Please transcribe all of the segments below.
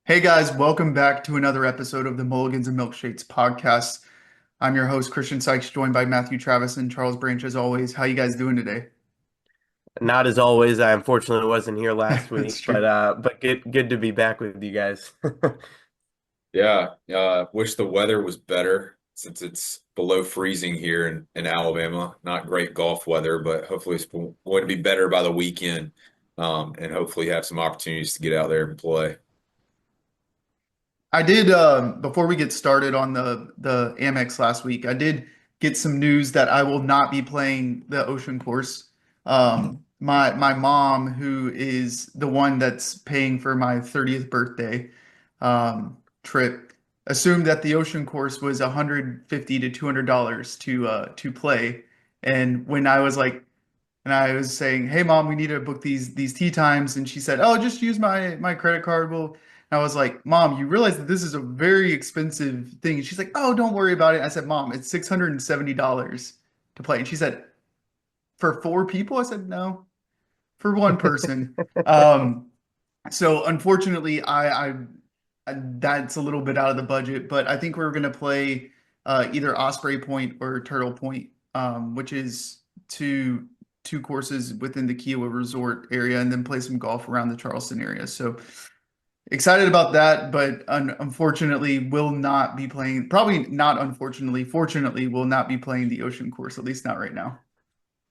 Hey guys, welcome back to another episode of the Mulligans and Milkshakes podcast. I'm your host, Christian Sykes, joined by Matthew Travis and Charles Branch as always. How you guys doing today? Not as always. I unfortunately wasn't here last That's week, true. but good to be back with you guys. Yeah, wish the weather was better since it's below freezing here in Alabama. Not great golf weather, but hopefully it's going to be better by the weekend, and hopefully have some opportunities to get out there and play. I did before we get started on the Amex last week, I did get some news that I will not be playing the Ocean Course. My mom, who is the one that's paying for my 30th birthday trip, assumed that the Ocean Course was 150 to $200 to play. And when I was like, and I was saying, "Hey mom, we need to book these tea times," and she said, "Oh, just use my credit card." Well, and I was like, "Mom, you realize that this is a very expensive thing?" And she's like, "Oh, don't worry about it." I said, "Mom, it's $670 to play." And she said, "For four people?" I said, "No, for one person." Um, so unfortunately, that's a little bit out of the budget, but I think we're gonna play either Osprey Point or Turtle Point, which is two courses within the Kiowa Resort area, and then play some golf around the Charleston area. So excited about that, but unfortunately, will not be playing. Probably not unfortunately. Fortunately, will not be playing the Ocean Course, at least not right now.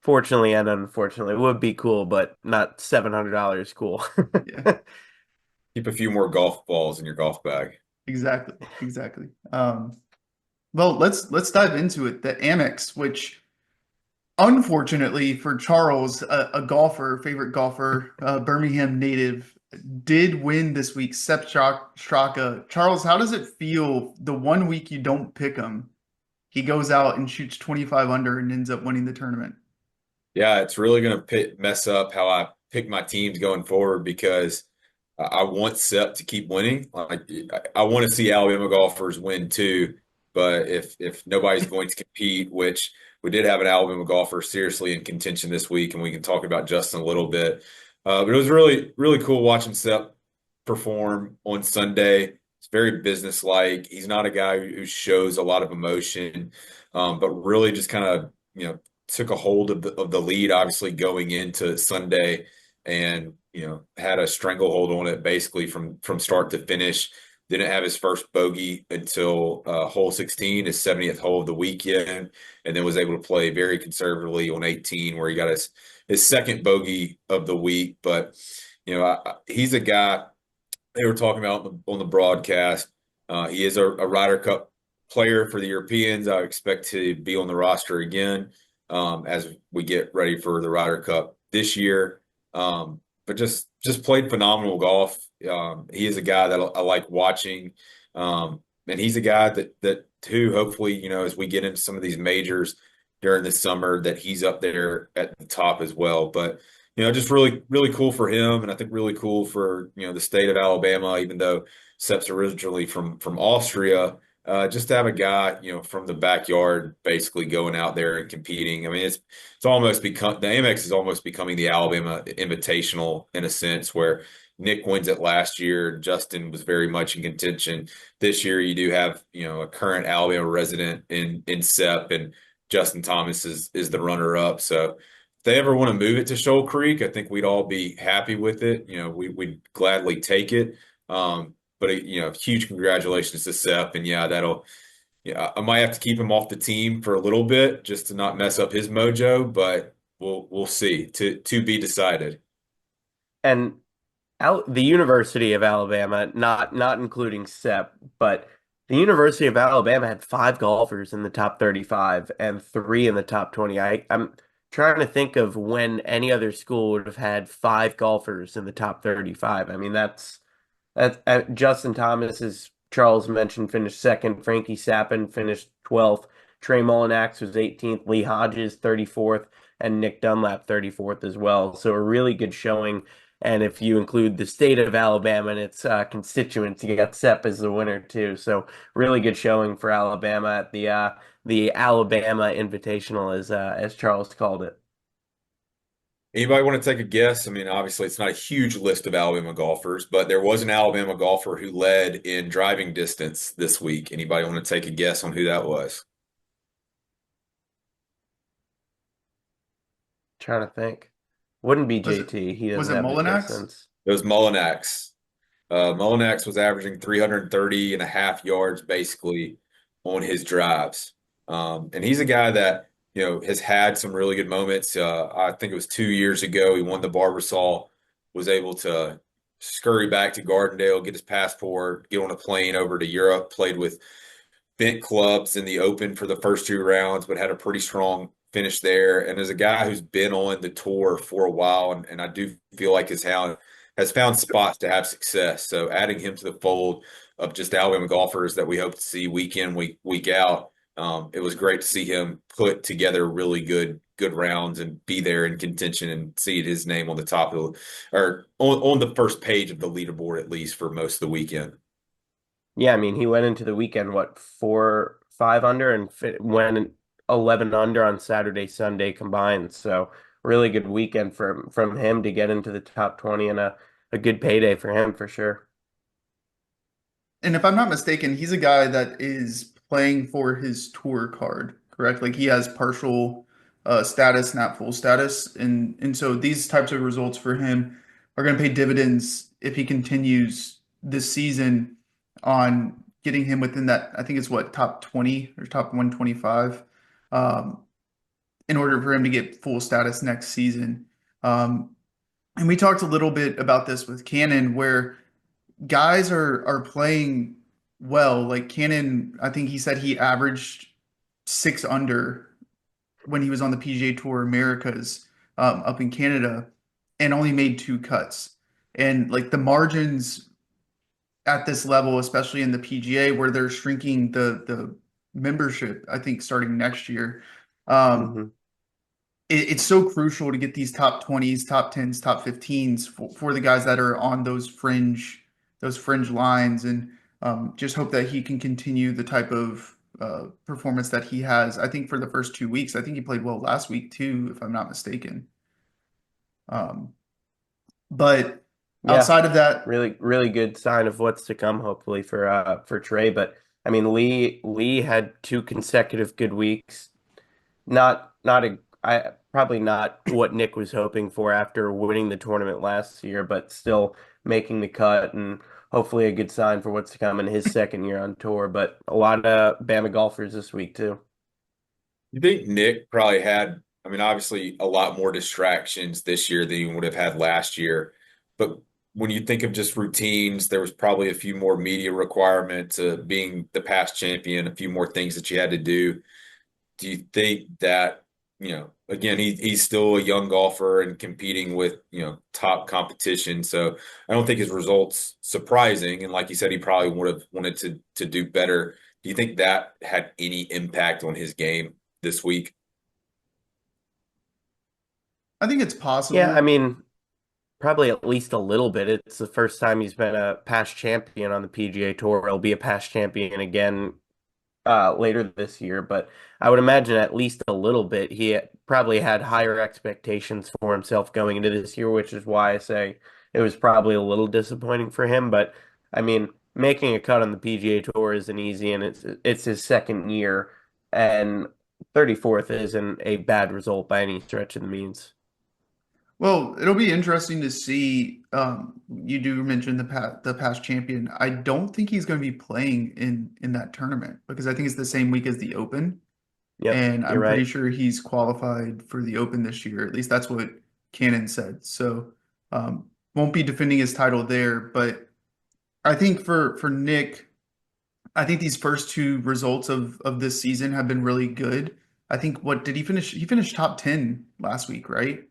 Fortunately and unfortunately, it would be cool, but not $700 cool. Yeah, Keep a few more golf balls in your golf bag. exactly, exactly. Well, let's dive into it. The Amex, which unfortunately for Charles, a golfer, favorite golfer, Birmingham native, did win this week. Straka. Charles, how does it feel the one week you don't pick him? He goes out and shoots 25 under and ends up winning the tournament. Yeah, it's really going to mess up how I pick my teams going forward because I want Sep to keep winning. Like I want to see Alabama golfers win too, but if nobody's going to compete, which we did have an Alabama golfer seriously in contention this week, and we can talk about Justin a little bit. But it was really cool watching Sep perform on Sunday. It's very businesslike. He's not a guy who shows a lot of emotion, but really just kind of took a hold of the lead, obviously going into Sunday, and had a stranglehold on it basically from start to finish. Didn't have his first bogey until hole 16, his 70th hole of the weekend, and then was able to play very conservatively on 18, where he got his second bogey of the week. But he's a guy they were talking about on the broadcast. He is a Ryder Cup player for the Europeans. I expect to be on the roster again as we get ready for the Ryder Cup this year. But just played phenomenal golf. He is a guy that I like watching, and he's a guy that too. Hopefully, as we get into some of these majors during the summer, that he's up there at the top as well. But just really cool for him, and I think really cool for the state of Alabama, even though Sep's originally from Austria. Just to have a guy, from the backyard basically going out there and competing. I mean, it's almost become the Amex is almost becoming the Alabama Invitational in a sense where Nick wins it last year. Justin was very much in contention. This year, you do have, a current Alabama resident in Sep, and Justin Thomas is the runner up. So if they ever want to move it to Shoal Creek, I think we'd all be happy with it. We'd gladly take it. But huge congratulations to Sep, and yeah, yeah, I might have to keep him off the team for a little bit just to not mess up his mojo, but we'll see. To be decided. And the University of Alabama, not including Sep, but the University of Alabama had five golfers in the top 35 and three in the top 20. I'm trying to think of when any other school would have had five golfers in the top 35. I mean, that's Justin Thomas, as Charles mentioned, finished second. Frankie Sappin finished 12th. Trey Mullinax was 18th. Lee Hodges 34th, and Nick Dunlap 34th as well. So a really good showing. And if you include the state of Alabama and its constituents, you got Sep as the winner too. So really good showing for Alabama at the Alabama Invitational, as Charles called it. Anybody want to take a guess? I mean, obviously, it's not a huge list of Alabama golfers, but there was an Alabama golfer who led in driving distance this week. Anybody want to take a guess on who that was? Trying to think. Wouldn't be Was it JT. He was doesn't it have the Mullinax? distance. It was Mullinax. Mullinex was averaging 330 and a half yards basically on his drives. And he's a guy that, has had some really good moments. I think it was 2 years ago, he won the Barbasol, was able to scurry back to Gardendale, get his passport, get on a plane over to Europe, played with bent clubs in the Open for the first two rounds, but had a pretty strong finish there. And as a guy who's been on the tour for a while, and I do feel like his hound has found spots to have success. So adding him to the fold of just Alabama golfers that we hope to see week in, week out. It was great to see him put together really good rounds and be there in contention and see his name on the top of or on the first page of the leaderboard at least for most of the weekend. Yeah, I mean, he went into the weekend, what, 5 under and went 11 under on Saturday, Sunday combined. So really good weekend from him to get into the top 20 and a good payday for him for sure. And if I'm not mistaken, he's a guy that is playing for his tour card, correct? Like he has partial status, not full status, and so these types of results for him are going to pay dividends if he continues this season on getting him within that. I think it's what top 20 or top 125, um, in order for him to get full status next season. Um, and we talked a little bit about this with Cannon, where guys are playing well. Like Cannon, I think he said he averaged 6 under when he was on the PGA Tour Americas, up in Canada, and only made 2 cuts. And like the margins at this level, especially in the PGA, where they're shrinking the membership, I think starting next year. Um, Hmm. it's so crucial to get these top 20s, top 10s, top 15s for the guys that are on those fringe lines, and just hope that he can continue the type of performance that he has. I think for the first 2 weeks, I think he played well last week too, if I'm not mistaken. Um, but Yeah, outside of that, really, really good sign of what's to come, hopefully for Trey. But I mean, Lee had 2 consecutive good weeks. Not a I probably not what Nick was hoping for after winning the tournament last year, but still making the cut and hopefully a good sign for what's to come in his second year on tour. But a lot of Bama golfers this week too. You think Nick probably had, I mean, obviously a lot more distractions this year than he would have had last year. But when you think of just routines, there was probably a few more media requirements, being the past champion, a few more things that you had to do. Do you think that, again, he's still a young golfer and competing with, top competition. So I don't think his results surprising. And like you said, he probably would have wanted to do better. Do you think that had any impact on his game this week? I think it's Yeah, I possible. mean, probably at least a little bit. It's the first time he's been a past champion on the PGA Tour. He'll be a past champion again later this year, but I would imagine at least a little bit. Probably had higher expectations for himself going into this year, which is why I say it was probably a little disappointing for him. But I mean, making a cut on the PGA Tour isn't easy, and it's his second year, and 34th isn't a bad result by any stretch of the means. Well, it'll be interesting to see. You do mention the past champion. I don't think he's going to be playing in that tournament because I think it's the same week as the Open, Yep, and you're I'm pretty right. sure he's qualified for the Open this year. At least that's what Cannon said. So won't be defending his title there. But I think for Nick, I think these first two results of this season have been really good. I think what did he finish? He finished top 10 last week, right?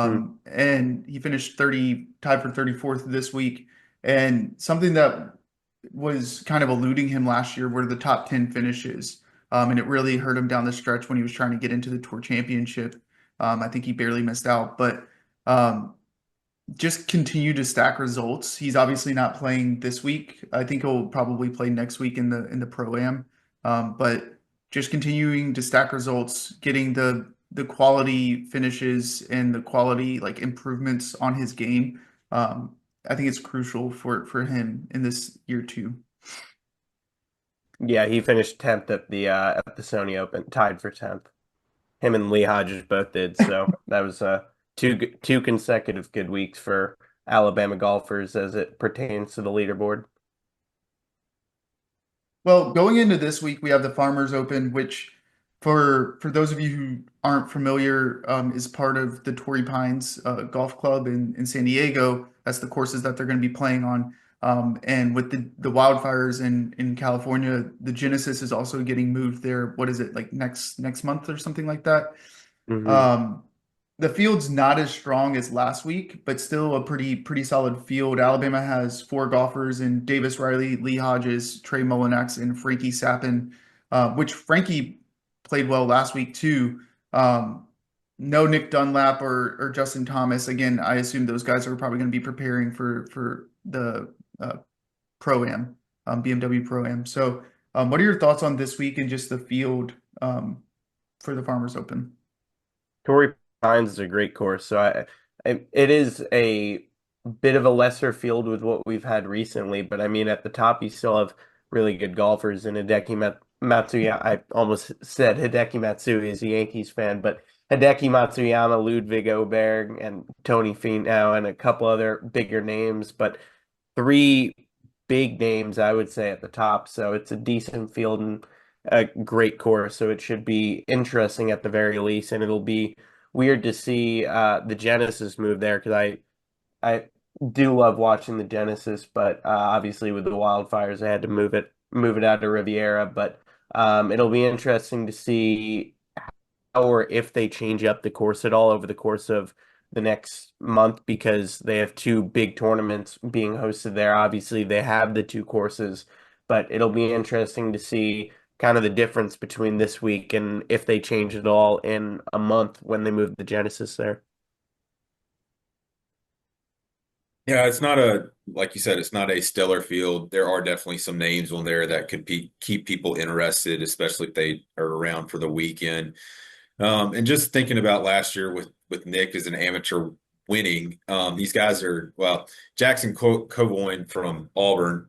Hmm. And he finished 30, tied for 34th this week. And something that was kind of eluding him last year were the top 10 finishes. And it really hurt him down the stretch when he was trying to get into the tour championship. I think he barely missed out, but um, just continue to stack results. He's obviously not playing this week. I think he'll probably play next week in the pro am. But just continuing to stack results, getting the quality finishes and the quality like improvements on his game, I think it's crucial for him in this year too. Yeah, he finished 10th at the Sony Open, tied for 10th. Him and Lee Hodges both did. So that was two consecutive good weeks for Alabama golfers as it pertains to the leaderboard. Well, going into this week, we have the Farmers Open, which for those of you who aren't familiar, is part of the Torrey Pines Golf Club in San Diego. That's the courses that they're going to be playing on. And with the wildfires in California, the Genesis is also getting moved there. What is it, like next month or something like that? Hmm. Um, the field's not as strong as last week, but still a pretty solid field. Alabama has four golfers in Davis Riley, Lee Hodges, Trey Mullinax, and Frankie Sappin, which Frankie played well last week too. No Nick Dunlap or Justin Thomas. Again, I assume those guys are probably going to be preparing for the Pro-Am, BMW Pro-Am. So, what are your thoughts on this week and just the field for the Farmers Open? Torrey Pines is a great course. So it is a bit of a lesser field with what we've had recently, but I mean, at the top, you still have really good golfers in Matsuyama. I almost said Hideki Matsui is a Yankees fan, but Hideki Matsuyama, Ludwig Oberg, and Tony Finau, and a couple other bigger names, but three big names, I would say, at the top. So it's a decent field and a great course. So it should be interesting at the very least, and it'll be weird to see the Genesis move there because I do love watching the Genesis, but obviously with the wildfires, I had to move it out to Riviera. But it'll be interesting to see or if they change up the course at all over the course of the next month because they have two big tournaments being hosted there. Obviously, they have the two courses, but it'll be interesting to see kind of the difference between this week and if they change it all in a month when they move the Genesis there. Yeah, like you said, it's not a stellar field. There are definitely some names on there that could keep people interested, especially if they are around for the weekend. And just thinking about last year with Nick as an amateur winning, these guys are, well, Jackson Covoin from Auburn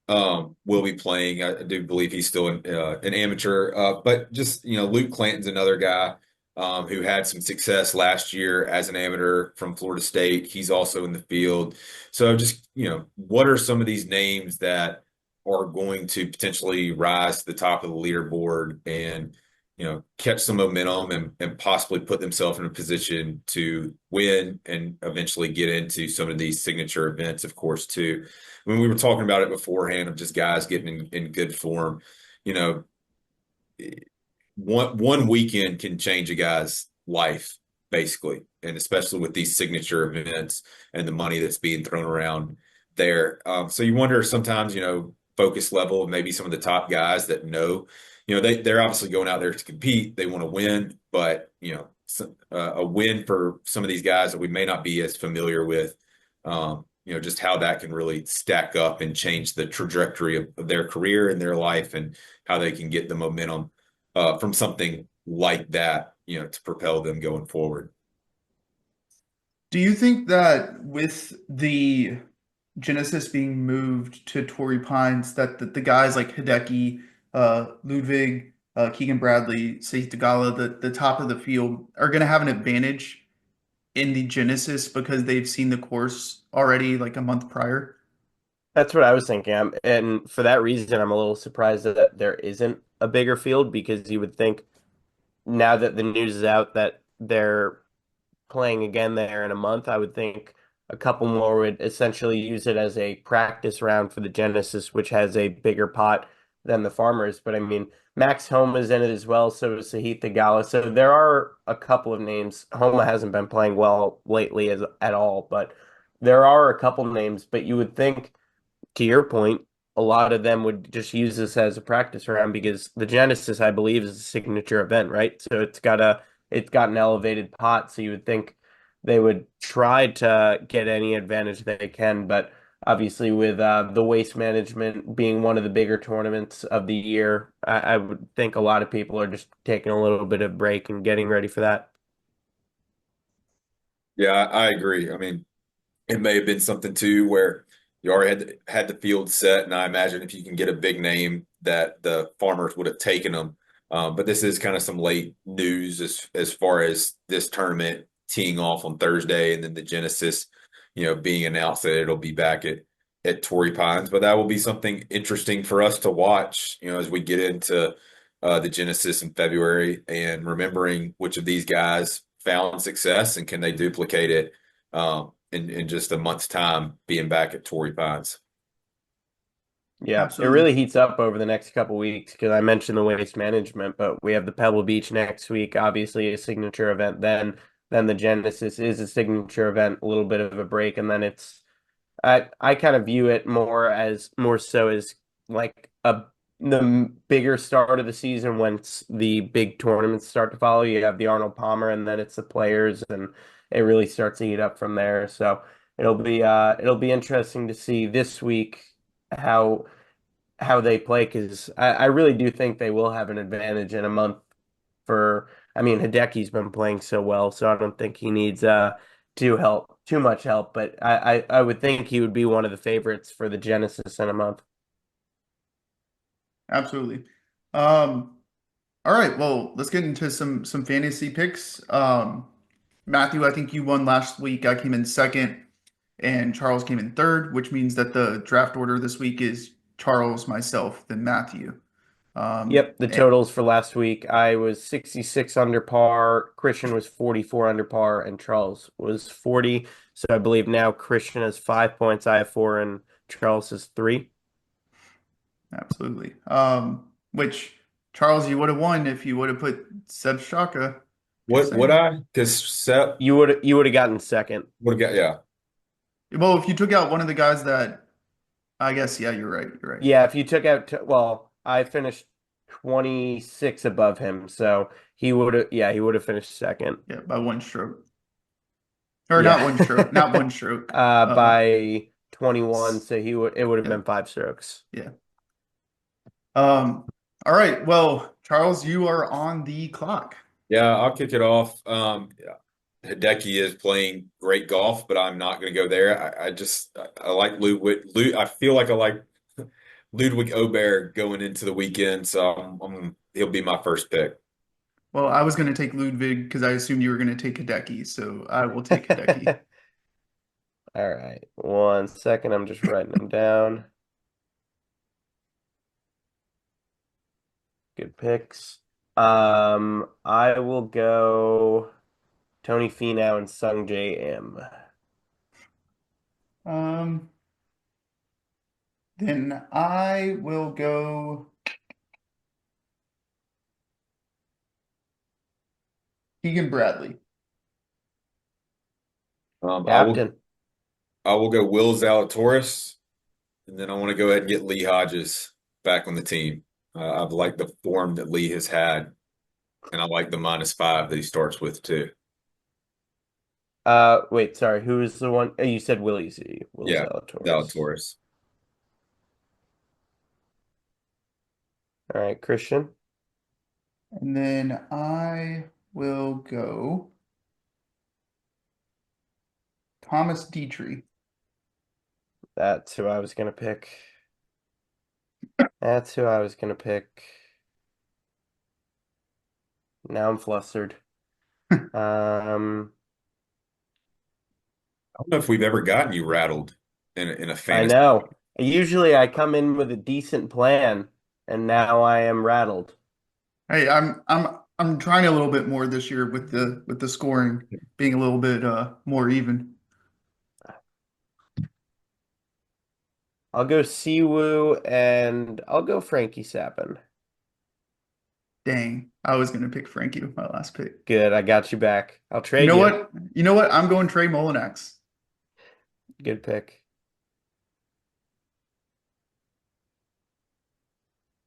will be playing. I do believe he's still an amateur. But just, Luke Clanton's another guy who had some success last year as an amateur from Florida State. He's also in the field. So just, what are some of these names that are going to potentially rise to the top of the leaderboard and, catch some momentum and possibly put themselves in a position to win and eventually get into some of these signature events, of course, too. When we were talking about it beforehand of just guys getting in good form, you know, one weekend can change a guy's life, basically, and especially with these signature events and the money that's being thrown around there. So you wonder sometimes, focus level of maybe some of the top guys that they're obviously going out there to compete. They want to win, but a win for some of these guys that we may not be as familiar with. Just how that can really stack up and change the trajectory of their career and their life and how they can get the momentum from something like that, to propel them going forward. Do you think that with the Genesis being moved to Torrey Pines, that the guys like Hideki, Ludwig, Keegan Bradley, Sahith Theegala, the top of the field, are going to have an advantage in the Genesis because they've seen the course already like a month prior? That's what I was thinking. And for that reason, I'm a little surprised that there isn't a bigger field because you would think now that the news is out that they're playing again there in a month, I would think a couple more would essentially use it as a practice round for the Genesis, which has a bigger pot than the Farmers. But I mean, Max Homa is in it as well, so is Sahith Theegala. So there are a couple of names. Homa hasn't been playing well lately at all, but there are a couple names. But you would think, to your point, a lot of them would just use this as a practice round because the Genesis, I believe, is a signature event, right? So it's got an elevated pot. So you would think they would try to get any advantage they can. But obviously with the Waste Management being one of the bigger tournaments of the year, I would think a lot of people are just taking a little bit of break and getting ready for that. Yeah, I agree. I mean, it may have been something too where you already had the field set, and I imagine if you can get a big name that the farmers would have taken them. But this is kind of some late news as far as this tournament teeing off on Thursday, and then the Genesis, being announced that it'll be back at Torrey Pines. But that will be something interesting for us to watch, as we get into the Genesis in February, and remembering which of these guys found success and can they duplicate it. In just a month's time being back at Torrey Pines. Yeah, it Absolutely. really heats up over the next couple weeks because I mentioned the Waste Management, but we have the Pebble Beach next week, obviously a signature event. Then the Genesis is a signature event, a little bit of a break, and then I kind of view it more so as like the bigger start of the season once the big tournaments start to follow. You have the Arnold Palmer, and then it's the Players, and it really starts to heat up from there. So it'll be interesting to see this week how they play because I really do think they will have an advantage in a month for I mean Hideki's been playing so well, so I don't think he needs too much help, but I would think he would be one of the favorites for the Genesis in a month. Absolutely. All right, well, let's get into some fantasy picks. Matthew, I think you won last week. I came in second, and Charles came in third, which means that the draft order this week is Charles, myself, then Matthew. Yep, the And totals for last week, I was 66 under par, Christian was 44 under par, and Charles was 40. So I believe now Christian has 5 points, I have four, and Charles has three. absolutely. Which Charles, you would have won if you would have put Seb Straka. Just What would saying. I? Because Sep You would have gotten second. would have got, yeah. Well, if you took out one of the guys that, I guess, yeah, you're right. You're right. Yeah, if you took out, well, I finished 26 above him, so he would have finished second. Yeah, by one stroke. Or not one stroke, not Yeah. one stroke. By 21, S- so it would have yeah, been 5 strokes. yeah. All right. Well, Charles, you are on the clock. Yeah, I'll kick it off. Yeah, Hideki is playing great golf, but I'm not going to go there. I like Ludwig. I feel like I like Ludwig Oberg going into the weekend, so he'll be my first pick. Well, I was going to take Ludwig because I assumed you were going to take Hideki, so I will take Hideki. All right, 1 second. I'm just writing them down. Good picks. I will go Tony Finau and Sung J M. Um, then I will go Keegan Bradley. Um, I will Captain. I will go Will Zalatoris, and then I want to go ahead and get Lee Hodges back on the team. I've liked the form that Lee has had, and I like the -5 that he starts with too. Wait, sorry. Who is the one? You said Willie Z. Will Yeah, Zalatoris. Zalatoris. All right, Christian. And then I will go Thomas Dietrich. That's who I was gonna pick. That's who I was gonna pick. Now I'm flustered. Um, I don't know if we've ever gotten you rattled in a I fantasy. know. Usually I come in with a decent plan, and now I am rattled. Hey, I'm trying a little bit more this year with the scoring being a little bit more even. I'll go Siwoo and I'll go Frankie Sappin. Dang, I was gonna pick Frankie with my last pick. Good, I got you back. I'll You trade know you. what? You know what? I'm going Trey Mullinax. Good pick.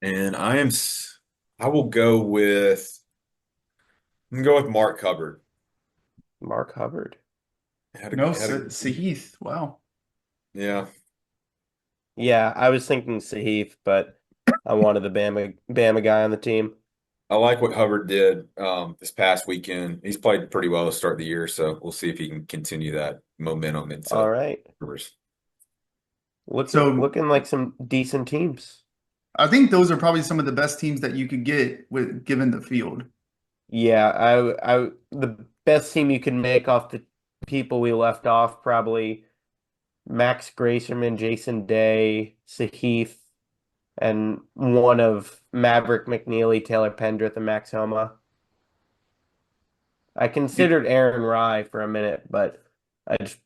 And I will go with I'm gonna go with Mark Hubbard. Mark Hubbard. No, Had a Sahith. Wow. Yeah. Yeah, I was thinking Sahith, but I wanted the Bama guy on the team. I like what Hubbard did this past weekend. He's played pretty well to start the year, so we'll see if he can continue that momentum All into right. Rivers. Looking So looking like some decent teams. I think those are probably some of the best teams that you could get with given the field. Yeah, the best team you can make off the people we left off, probably Max Gracerman, Jason Day, Sahith, and one of Maverick McNeely, Taylor Pendrith, and Max Homa. I considered Aaron Rye for a minute, but I just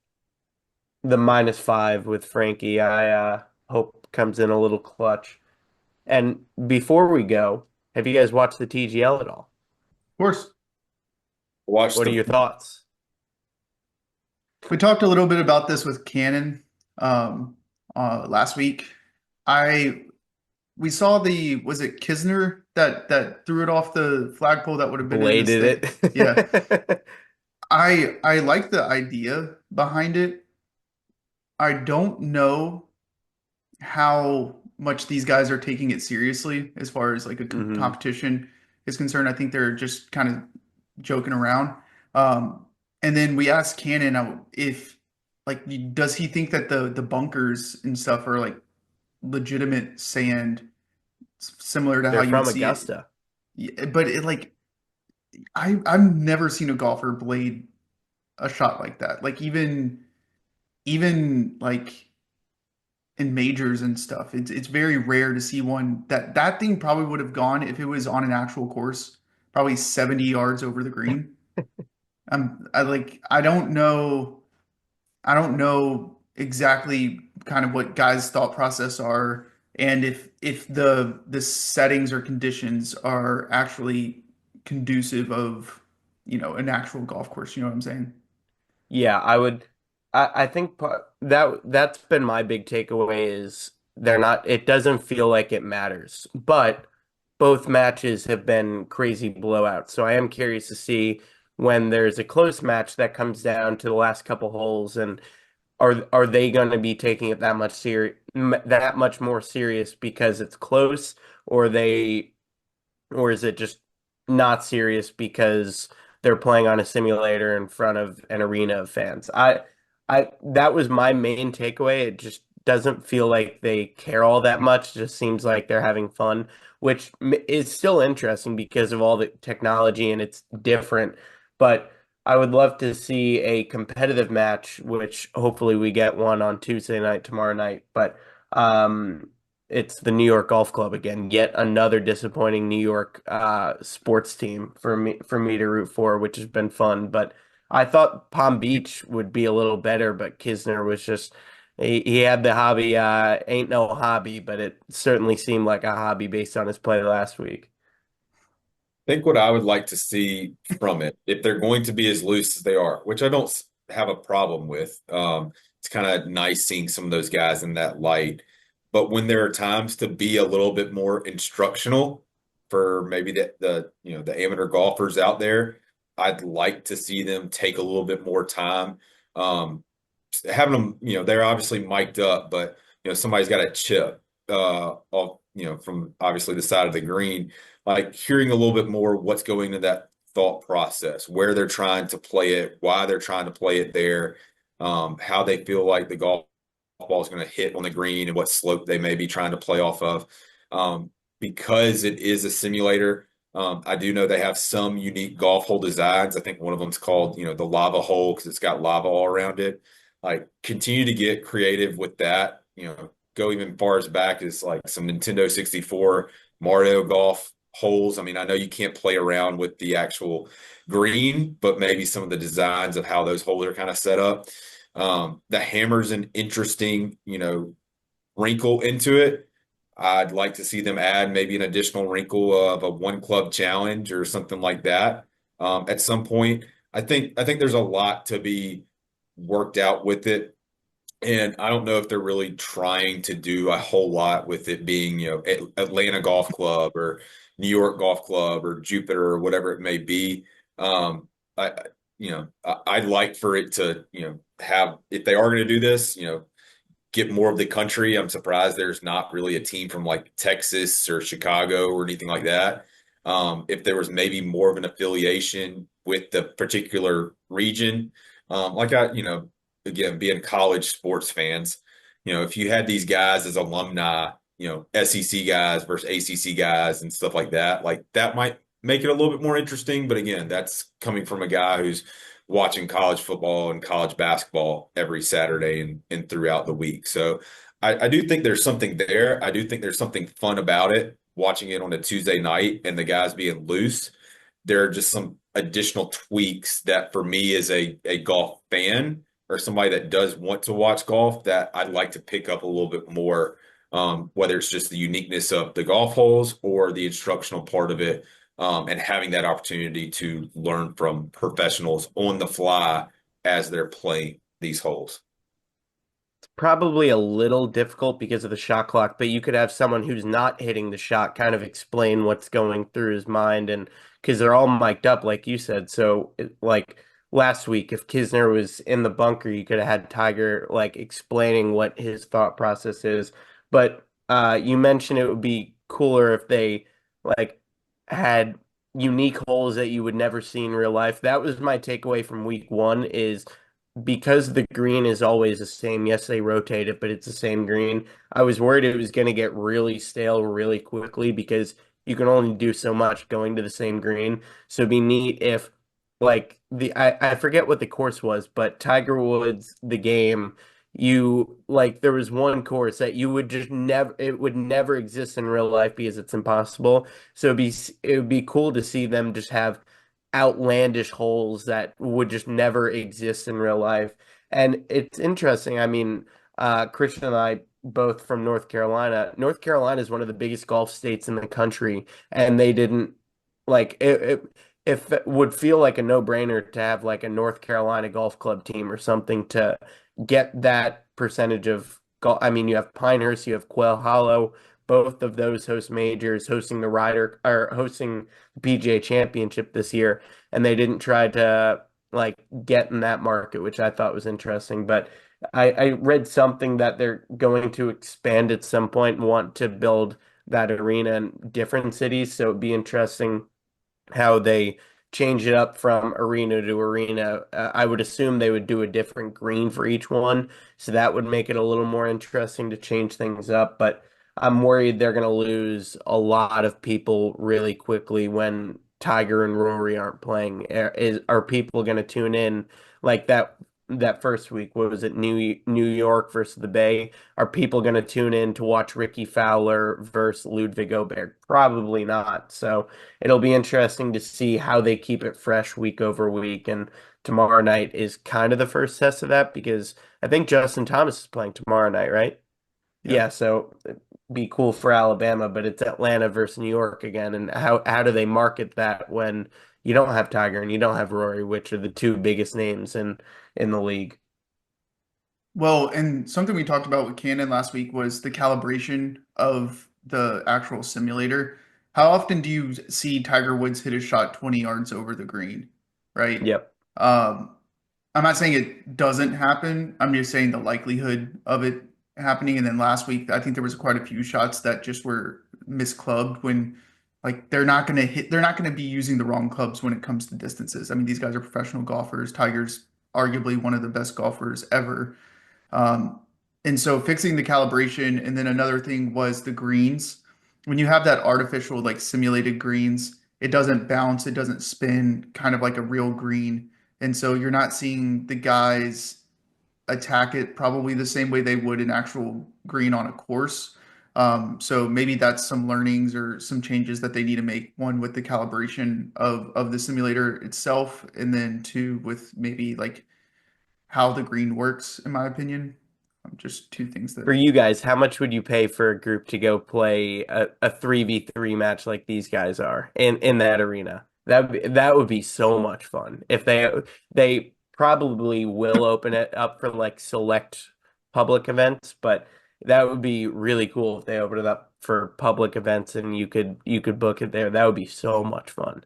the -5 with Frankie, I hope comes in a little clutch. And before we go, have you guys watched the TGL at all? Of course, Watch What are the your thoughts? we talked a little bit about this with Cannon um, last week. I we saw the was it Kisner that threw it off the flagpole that would have been in the Bladed state. Yeah, it. I like the idea behind it. I don't know how much these guys are taking it seriously as far as like a hmm competition is concerned. I think they're just kind of joking around. Um, and then we asked Cannon if like does he think that the bunkers and stuff are like legitimate sand similar to how They're you would from see it. Augusta. Yeah, but it like I've never seen a golfer blade a shot like that. Like even like in majors and stuff. It's very rare to see one that thing probably would have gone if it was on an actual course, probably 70 yards over the green. I don't know exactly kind of what guys' thought process are and if the settings or conditions are actually conducive of, an actual golf course, you know what I'm saying? Yeah, I would. I think that's been my big takeaway is they're not. It doesn't feel like it matters, but both matches have been crazy blowouts. So I am curious to see when there's a close match that comes down to the last couple holes, and are they going to be taking it that much more serious because it's close, or they or is it just not serious because they're playing on a simulator in front of an arena of fans? I that was my main takeaway. It just doesn't feel like they care all that much. It just seems like they're having fun, which is still interesting because of all the technology and it's different. But I would love to see a competitive match, which hopefully we get one on Tuesday night, tomorrow night. But um, it's the New York Golf Club again, yet another disappointing New York sports team for me to root for, which has been fun. But I thought Palm Beach would be a little better, but Kisner was just he had the hobby, ain't no hobby, but it certainly seemed like a hobby based on his play last week. think what I would like to see from it, if they're going to be as loose as they are, which I don't have a problem with, it's kind of nice seeing some of those guys in that light. But when there are times to be a little bit more instructional for maybe the amateur golfers out there, I'd like to see them take a little bit more time. Um, Having them, they're obviously mic'd up, but somebody's got a chip off, from obviously the side of the green, like hearing a little bit more what's going into that thought process, where they're trying to play it, why they're trying to play it there, how they feel like the golf ball is going to hit on the green and what slope they may be trying to play off of. Because it is a simulator, I do know they have some unique golf hole designs. I think one of them's called, the lava hole because it's got lava all around it. Like continue to get creative with that, go even far as back as like some Nintendo 64 Mario Golf holes. I mean, I know you can't play around with the actual green, but maybe some of the designs of how those holes are kind of set up. The hammer's an interesting, wrinkle into it. I'd like to see them add maybe an additional wrinkle of a one club challenge or something like that at some point. I think there's a lot to be worked out with it. And I don't know if they're really trying to do a whole lot with it being, Atlanta Golf Club or New York Golf Club or Jupiter or whatever it may be. I, I'd like for it to, have, if they are going to do this, get more of the country. I'm surprised there's not really a team from like Texas or Chicago or anything like that. If there was maybe more of an affiliation with the particular region, again, being college sports fans, if you had these guys as alumni, SEC guys versus ACC guys and stuff like that might make it a little bit more interesting. But again, that's coming from a guy who's watching college football and college basketball every Saturday and throughout the week. So I do think there's something there. I do think there's something fun about it, watching it on a Tuesday night and the guys being loose. There are just some additional tweaks that for me as a golf fan or somebody that does want to watch golf that I'd like to pick up a little bit more, whether it's just the uniqueness of the golf holes or the instructional part of it, and having that opportunity to learn from professionals on the fly as they're playing these holes. Probably a little difficult because of the shot clock, but you could have someone who's not hitting the shot kind of explain what's going through his mind, and because they're all mic'd up, like you said. So, like last week, if Kisner was in the bunker, you could have had Tiger like explaining what his thought process is. But you mentioned it would be cooler if they like had unique holes that you would never see in real life. That was my takeaway from week one is because the green is always the same. Yes, they rotate it, but it's the same green. I was worried it was going to get really stale really quickly because you can only do so much going to the same green. So it'd be neat if like I forget what the course was, but Tiger Woods the game you like there was one course that you would just never it would never exist in real life because it's impossible. So it would be cool to see them just have outlandish holes that would just never exist in real life. And it's interesting. I mean, Christian and I both from North Carolina. North Carolina is one of the biggest golf states in the country, and they didn't like if it would feel like a no-brainer to have like a North Carolina golf club team or something to get that percentage of golf. I mean, you have Pinehurst, you have Quail Hollow, both of those host majors, hosting the Ryder or hosting the PGA Championship this year, and they didn't try to like get in that market, which I thought was interesting. But I read something that they're going to expand at some point and want to build that arena in different cities. So it'd be interesting how they change it up from arena to arena. I would assume they would do a different green for each one, so that would make it a little more interesting to change things up. But I'm worried they're going to lose a lot of people really quickly when Tiger and Rory aren't playing. Are people going to tune in like that first week? What was it, New York versus the Bay? Are people going to tune in to watch Ricky Fowler versus Ludwig Åberg? Probably not. So it'll be interesting to see how they keep it fresh week over week. And tomorrow night is kind of the first test of that because I think Justin Thomas is playing tomorrow night, right? Yeah. Yeah, so it'd be cool for Alabama, but it's Atlanta versus New York again. And how do they market that when you don't have Tiger and you don't have Rory, which are the two biggest names in the league? Well, and something we talked about with Canon last week was the calibration of the actual simulator. How often do you see Tiger Woods hit a shot 20 yards over the green, right? Yep. Um, I'm not saying it doesn't happen. I'm just saying the likelihood of it happening. And then last week, I think there was quite a few shots that just were misclubbed when like they're not going to be using the wrong clubs when it comes to distances. I mean, these guys are professional golfers. Tiger's arguably one of the best golfers ever. Um, and so fixing the calibration, and then another thing was the greens. When you have that artificial, like simulated greens, it doesn't bounce, it doesn't spin, kind of like a real green. And so you're not seeing the guys attack it probably the same way they would an actual green on a course. So maybe that's some learnings or some changes that they need to make. One with the calibration of the simulator itself, and then two with maybe like how the green works, in my opinion. Just two things that For you guys, how much would you pay for a group to go play a 3v3 match like these guys are in that arena? That would be so much fun. If they probably will open it up for like select public events, but that would be really cool if they open it up for public events and you could book it there. That would be so much fun.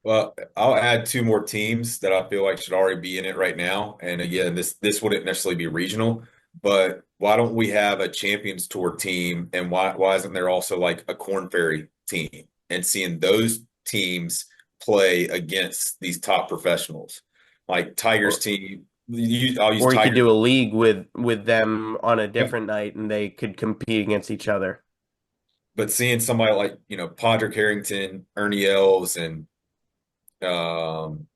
Well, I'll add two more teams that I feel like should already be in it right now. And again, this wouldn't necessarily be regional, but why don't we have a Champions Tour team? And why isn't there also like a Corn Ferry team and seeing those teams play against these top professionals? Like Tiger's Or team, I'll use or you could Tiger. do a league with them on a Yep. different night and they could compete against each other. But seeing somebody like, Padraig Harrington, Ernie Els, and um,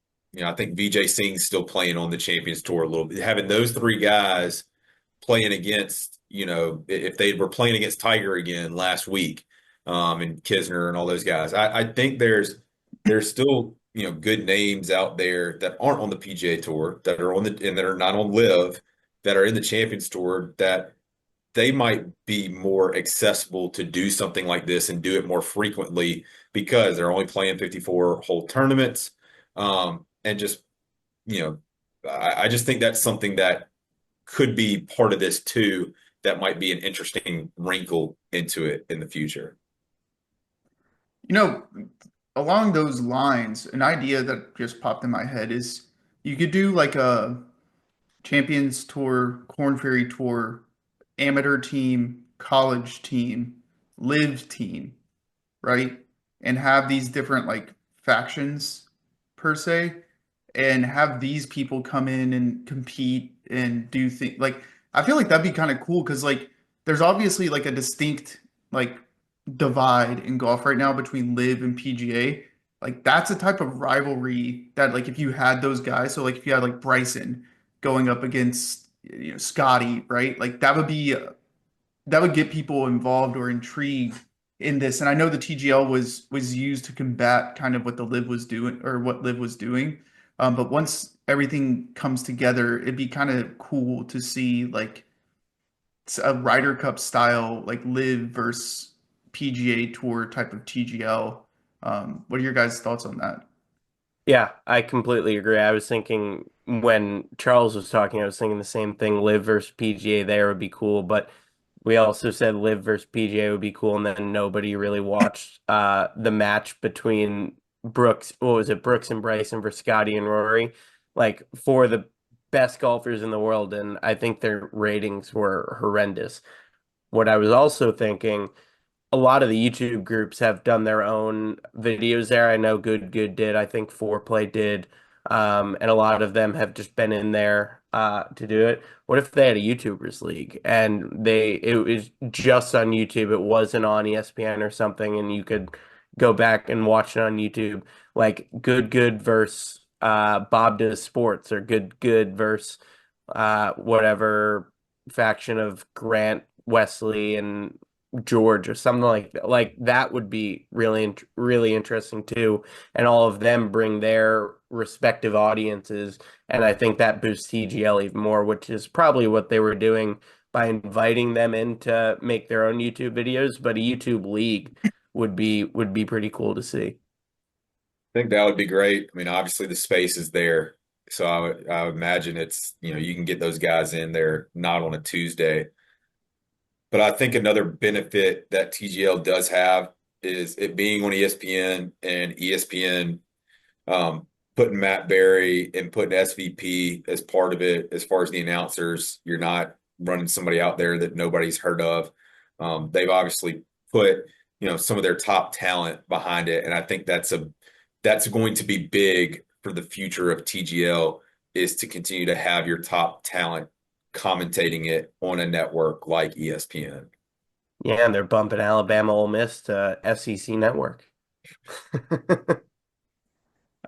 I think VJ Singh's still playing on the Champions Tour a little bit. Having those three guys playing against, if they were playing against Tiger again last week, and Kisner and all those guys, I think there's still, good names out there that aren't on the PGA Tour, that are and that are not on Live, that are in the Champions Tour, that they might be more accessible to do something like this and do it more frequently because they're only playing 54 hole tournaments. And just, you know, I just think that's something that could be part of this too, that might be an interesting wrinkle into it in the future. You know, along those lines, an idea that just popped in my head is you could do like a Champions Tour, Corn Ferry Tour, amateur team, college team, live team, right? And have these different like factions per se, and have these people come in and compete and do things like I feel like that'd be kind of cool because like there's obviously like a distinct like divide in golf right now between live and PGA. Like that's a type of rivalry that like if you had those guys, so like if you had like Bryson going up against Scotty, right? Like that would get people involved or intrigued in this. And I know the TGL was used to combat kind of what the Live was doing or what Live was doing. But once everything comes together, it'd be kind of cool to see like a Ryder Cup style like Live versus PGA Tour type of TGL. What are your guys' thoughts on that? Yeah, I completely agree. I was thinking when Charles was talking, I was thinking the same thing. Live versus PGA there would be cool, but we also said Live versus PGA would be cool, and then nobody really watched the match between Brooks. What was it? Brooks and Bryson versus Scotty and Rory, like for the best golfers in the world, and I think their ratings were horrendous. What I was also thinking a lot of the YouTube groups have done their own videos there. I know Good Good did. I think Foreplay did. And a lot of them have just been in there to do it. What if they had a YouTubers League and it was just on YouTube? It wasn't on ESPN or something, and you could go back and watch it on YouTube, like Good Good versus Bob Does Sports or Good Good versus whatever faction of Grant, Wesley, and George or something like that. Like that would be really interesting too. And all of them bring their respective audiences, and I think that boosts TGL even more, which is probably what they were doing by inviting them in to make their own YouTube videos. But a YouTube league would be pretty cool to see. I think that would be great. I mean, obviously the space is there. So I would imagine it's, you can get those guys in there not on a Tuesday. But I think another benefit that TGL does have is it being on ESPN and ESPN putting Matt Berry and putting SVP as part of it. As far as the announcers, you're not running somebody out there that nobody's heard of. They've obviously put, some of their top talent behind it. And I think that's going to be big for the future of TGL, is to continue to have your top talent commentating it on a network like ESPN. Yeah, and they're bumping Alabama Ole Miss to SEC Network.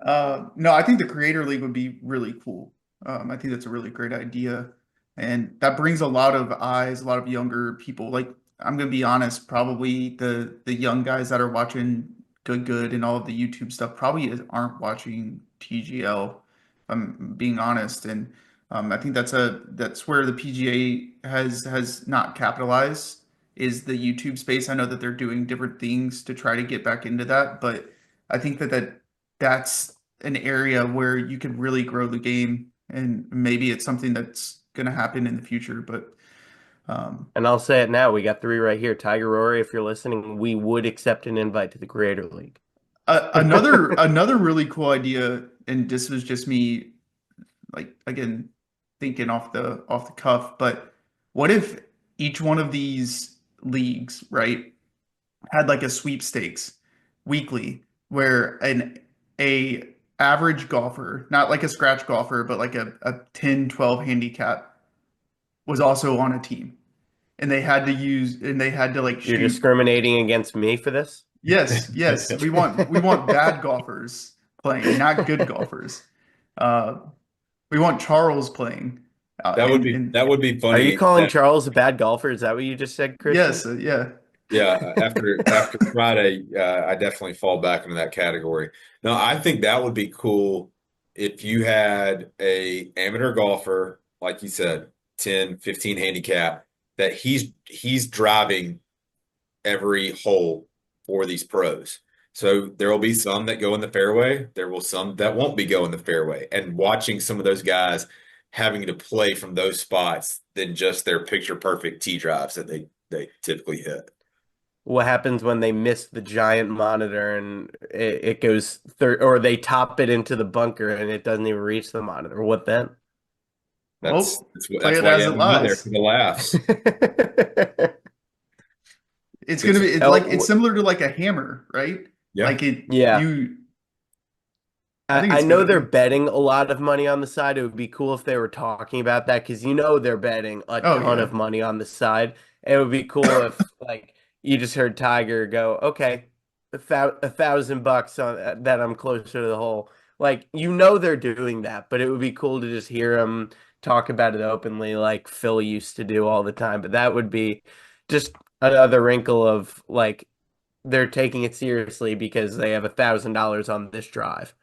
No, I think the Creator League would be really cool. I think that's a really great idea, and that brings a lot of eyes, a lot of younger people. Like I'm gonna be honest, probably the young guys that are watching Good Good and all of the YouTube stuff probably aren't watching TGL. If I'm being honest, and I think that's where the PGA has not capitalized is the YouTube space. I know that they're doing different things to try to get back into that, but I think that's an area where you can really grow the game, and maybe it's something that's going to happen in the future. But um, And I'll say it now, we got three right here. Tiger Rory, if you're listening, we would accept an invite to the Creator League. another really cool idea, and this was just me, like again thinking off the cuff, but What if each one of these leagues, right, had like a sweepstakes weekly where an a average golfer, not like a scratch golfer, but like a 10, 12 handicap was also on a team and they had to like You're shoot. discriminating against me for this? Yes, yes, we want bad golfers playing, not good golfers. Uh, we want Charles playing. And That would be Are you funny. calling That Charles a bad golfer? Is that what you just said, Christian? yes, yeah. Yeah, after Friday, I definitely fall back into that category. No, I think that would be cool if you had a amateur golfer, like you said, 10, 15 handicap, that he's driving every hole for these pros. So there will be some that go in the fairway. There will some that won't be going the fairway. And watching some of those guys having to play from those spots than just their picture perfect tee drives that they typically hit. What happens when they miss the giant monitor and it goes third, or they top it into the bunker and it doesn't even reach the monitor? What then? Well, play That's it why you as have it them in there lies. for the laughs. It's gonna It's be it's like it's Oh, similar to like a hammer, right? yeah. Like it yeah. you I think I it's a good know they're idea. betting a lot of money on the side. It would be cool if they were talking about that because they're betting a Oh ton yeah. of money on the side. It would be cool if like you just heard Tiger go, okay, $1,000 on that I'm closer to the hole. Like they're doing that, but it would be cool to just hear them talk about it openly, like Phil used to do all the time. But that would be just another wrinkle of like they're taking it seriously because they have $1,000 on this drive.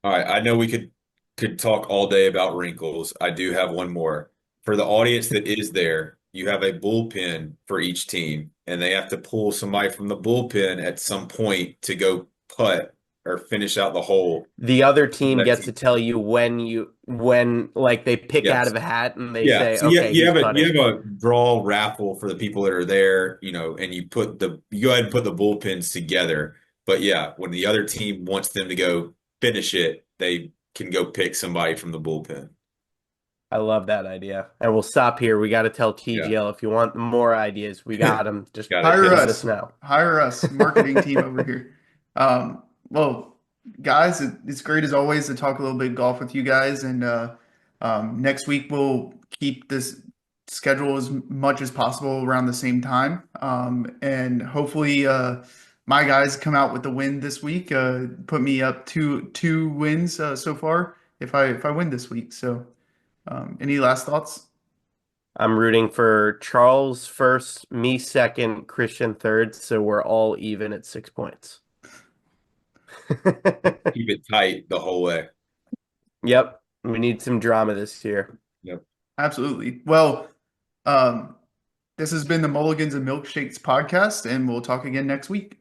All right. I know we could talk all day about wrinkles. I do have one more. For the audience that is there, you have a bullpen for each team, and they have to pull somebody from the bullpen at some point to go putt or finish out the hole. The other team That gets to team. tell you when like they pick out Yes. of a hat and they Yeah. say, So okay, he's you putting. have a draw raffle for the people that are there, and you go ahead and put the bullpens together. But yeah, when the other team wants them to go finish it, they can go pick somebody from the bullpen. I love that idea. And we'll stop here. We got to tell Yeah. TGL if you want more ideas, we got them. Just Got it. Hire Hit let us us up. us. know. Hire us, marketing team over here. Well, guys, it's great as always to talk a little bit golf with you guys. And next week we'll keep this schedule as much as possible around the same time. And hopefully my guys come out with the win this week. Put me up two wins so far if I win this week. So any last thoughts? I'm rooting for Charles first, me second, Christian third, so we're all even at 6 points. Keep it tight the whole way. Yep, we need some drama this year. Yep. Absolutely. Well, um, this has been the Mulligans and Milkshakes podcast, and we'll talk again next week.